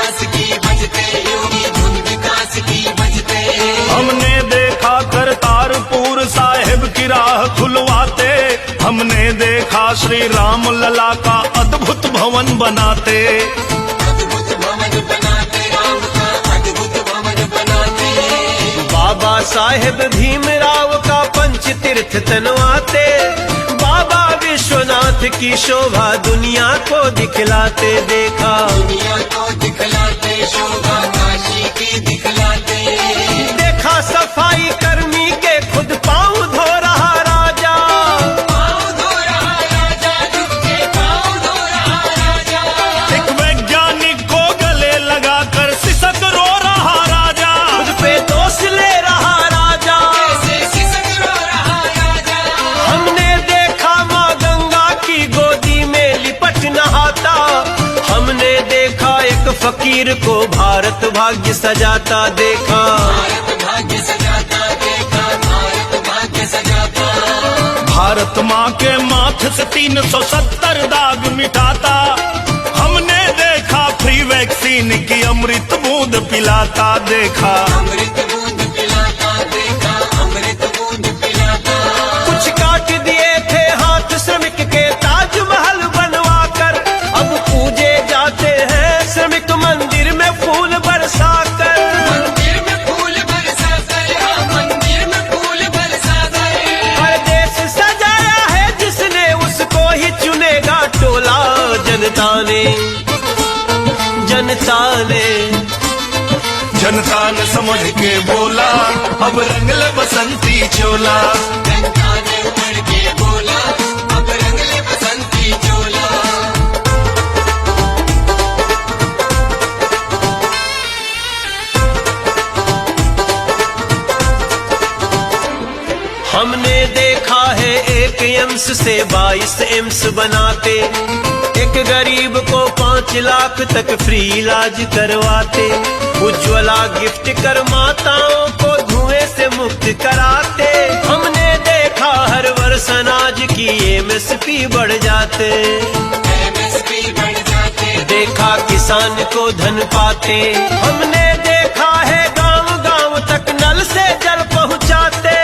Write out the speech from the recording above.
विकास की बजते, योगी धुन विकास की बजते। हमने देखा करतारपुर साहिब की राह खुलवाते, हमने देखा श्री राम लला का अद्भुत भवन बनाते। अद्भुत भवन बनाते, राम का अद्भुत भवन बनाते। बाबा साहेब भीमराव का पंच तीर्थ तनवाते, बाबा विश्वनाथ की शोभा दुनिया को दिखलाते। देखा दुनिया को दिखलाते, शोभा काशी की दिखलाते। देखा सफाई कर्मी के खुद पाँव धो रहा राजा, पाँव धो रहा राजा, झुक के पाँव धो रहा राजा। एक वैज्ञानिक को गले लगाकर सिसक रो रहा राजा, खुद पे दोष ले रहा राजा। ऐसे सिसक रो रहा राजा। हमने देखा माँ गंगा की गोदी में लिपट नहाता, हमने देखा एक फकीर को भारत भाग्य सजाता। देखा भारत भाग्य सजाता, देखा भारत भाग्य सजाता। भारत माँ के माथे से 370 दाग मिटाता। हमने देखा फ्री वैक्सीन की अमृत बूंद पिलाता। देखा अमृत बूंद पिलाता, देखा अमृत बूंद पिलाता। कुछ काट दिए थे हाथ श्रमिक के ताजमहल बनवाकर, अब पूजे जाते हैं श्रमिक मंदिर में फूल बरसाकर। मंदिर में फूल बरसाकर, हाँ मंदिर में फूल बरसाकर। हर देश सजाया है जिसने उसको ही चुनेगा टोला। जनता ने जनता ने समझ के बोला, अब रंग ले बसंती चोला। जनता ने उमड़ के बोला, अब रंग ले बसंती चोला। हमने देखा है एक एम्स से 22 एम्स बनाते, एक गरीब को 5 लाख तक फ्री इलाज करवाते। उज्ज्वला गिफ्ट कर माताओं को धुएं से मुक्त कराते। हमने देखा हर वर्ष अनाज की MSP बढ़ जाते। MSP बढ़ जाते। देखा किसान को धन पाते। हमने देखा है गांव गांव तक नल से जल पहुंचाते।